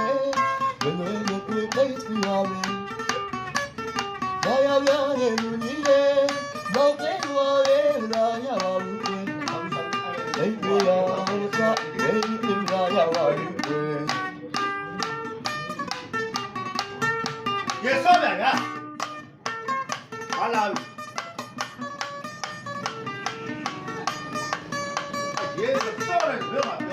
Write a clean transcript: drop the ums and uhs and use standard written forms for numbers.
ဘယ်လိုလုပ်ကိုသိစရာလဲဘာရရဲ့လူကြီးရဲ့တော့ကဲတော်ရဲ့လာရပါဘူးကွယ်လိမ့်ပြရစားလိမ့်ပြရပါဘူးကွယ် ရေစောပြန်ဗျာဟာလာရေစောတယ်ဘယ်မှာ